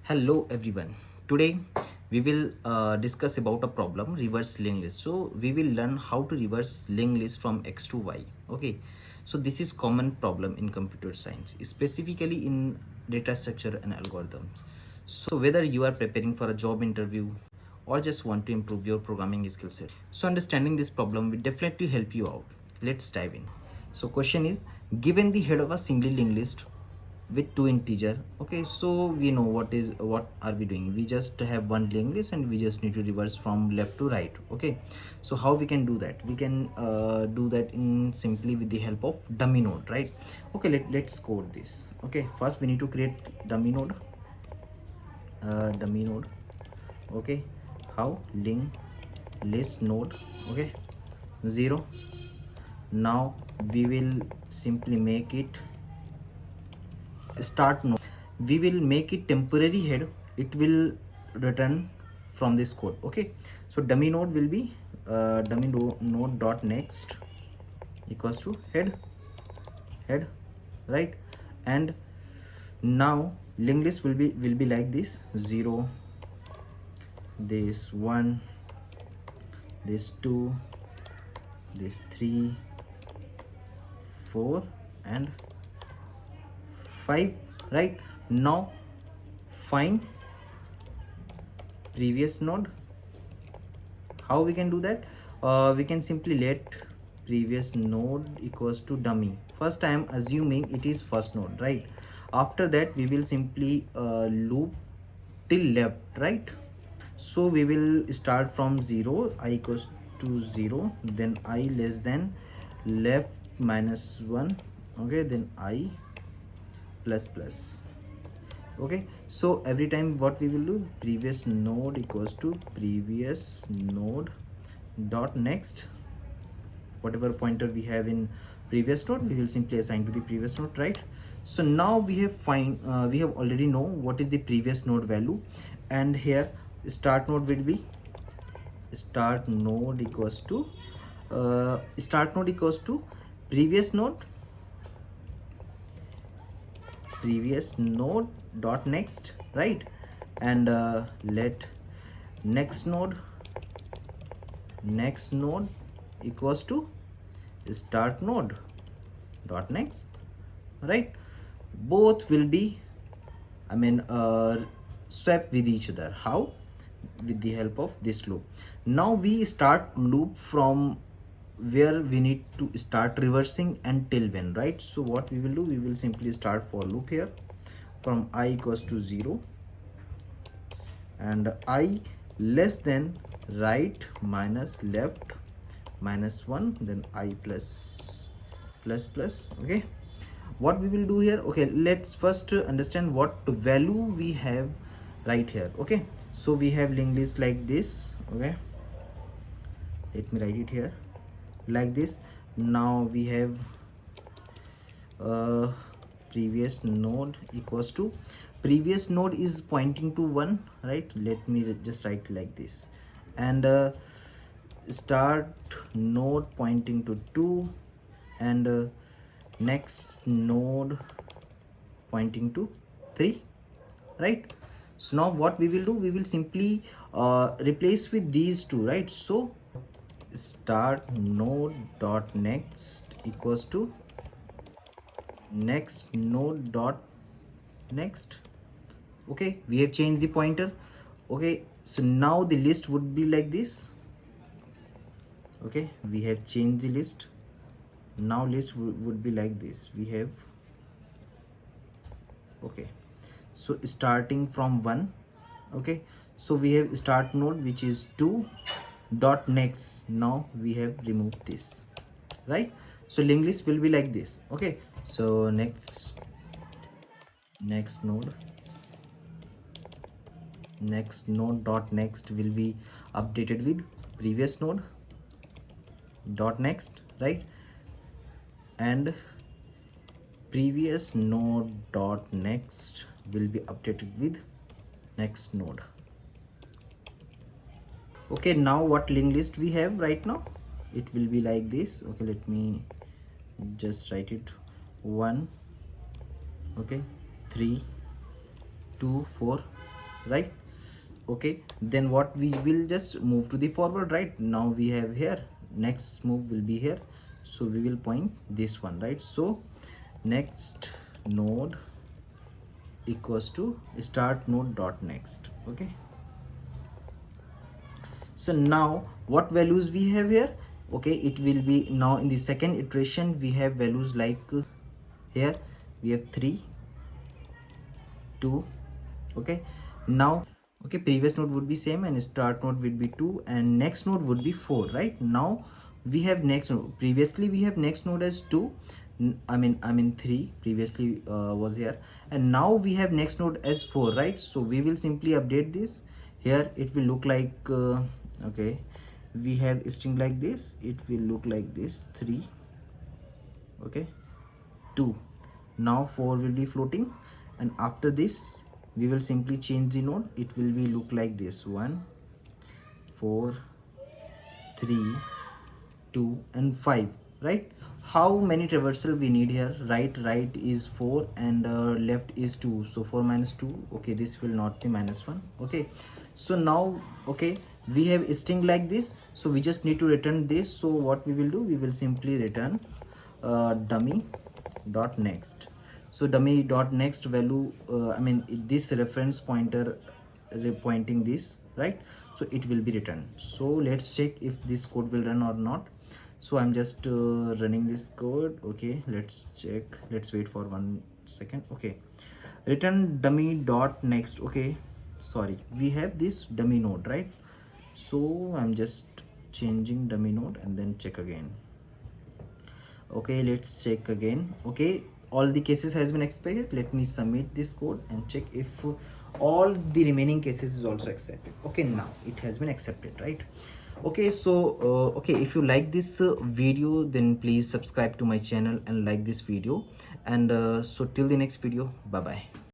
Hello everyone. Today we will discuss about a problem reverse linked list. So we will learn how to reverse linked list from X to Y. Okay. So this is common problem in computer science, specifically in data structure and algorithms. So whether you are preparing for a job interview or just want to improve your programming skill set, so understanding this problem will definitely help you out. Let's dive in. So question is, given the head of a single linked list with two integer. Okay, so we know what are we doing. We just have one linked list and we just need to reverse from left to right. Okay, so how we can do that? We can do that in simply with the help of dummy node, right? Okay, let's code this. Okay, first we need to create dummy node. Dummy node. Okay, how? Link list node. Okay, 0. Now we will simply make it start node. We will make it temporary head. It will return from this code. Okay, so dummy node will be node dot next equals to head, right? And now linked list will be like this: 0, this 1, this 2, this 3, 4 and 5, right? Now find previous node. How we can do that? We can simply let previous node equals to dummy. First I am assuming it is first node, right? After that we will simply loop till left, right? So we will start from 0, I equals to 0, then I less than left minus 1, okay, then I plus plus. Okay, so every time what we will do, previous node equals to previous node dot next, whatever pointer we have in previous node we will simply assign to the previous node, right? So now we have we have already know what is the previous node value, and here start node will be start node equals to previous node dot next, right? And let next node equals to start node dot next, right? Both will be swap with each other. How? With the help of this loop. Now we start loop from where we need to start reversing until when, right? So what we will do, we will simply start for loop here from I equals to 0 and I less than right minus left minus 1, then I plus plus. Okay, what we will do here? Okay, let's first understand what value we have right here. Okay, so we have linked list like this. Okay, let me write it here like this. Now we have uh, previous node equals to previous node is pointing to 1, right? Let me just write like this. And start node pointing to 2 and next node pointing to 3, right? So now what we will do, we will simply replace with these two, right? So start node dot next equals to next node dot next. Okay, we have changed the pointer. Okay, so now the list would be like this. Okay, we have changed the list. Now list would be like this. We have, okay, so starting from 1. Okay, so we have start node which is 2 dot next. Now we have removed this, right? So linked list will be like this. Okay, so next node dot next will be updated with previous node dot next, right? And previous node dot next will be updated with next node. Okay, now what linked list we have right now? It will be like this. Okay, let me just write it. 1, okay, 3, 2 4, right? Okay, then what, we will just move to the forward, right? Now we have here, next move will be here, so we will point this one, right? So next node equals to start node dot next. Okay, so now what values we have here? Okay, it will be now in the second iteration we have values like here we have 3 2. Okay, now, okay, previous node would be same and start node would be 2 and next node would be 4, right? Now we have next node, previously we have next node as 2, I mean 3 previously was here, and now we have next node as 4, right? So we will simply update this. Here it will look like okay, we have string like this, it will look like this 3, okay, 2. Now 4 will be floating, and after this we will simply change the node, it will be look like this 1 4 3 2 and 5, right? How many traversal we need here? Right is 4 and left is 2, so 4 minus 2, okay, this will not be -1. Okay, so now, okay, we have a string like this, so we just need to return this. So what we will do, we will simply return dummy dot next. So dummy dot next value, this reference pointer pointing this, right? So it will be returned. So let's check if this code will run or not. So I'm just running this code. Okay, let's check, let's wait for 1 second. Okay, return dummy dot next. Okay, sorry, we have this dummy node, right? So I'm just changing dummy node and then check again. Okay, let's check again. Okay, all the cases has been expected. Let me submit this code and check if all the remaining cases is also accepted. Okay, now it has been accepted, right? Okay, so okay, if you like this video, then please subscribe to my channel and like this video. And so till the next video, bye bye.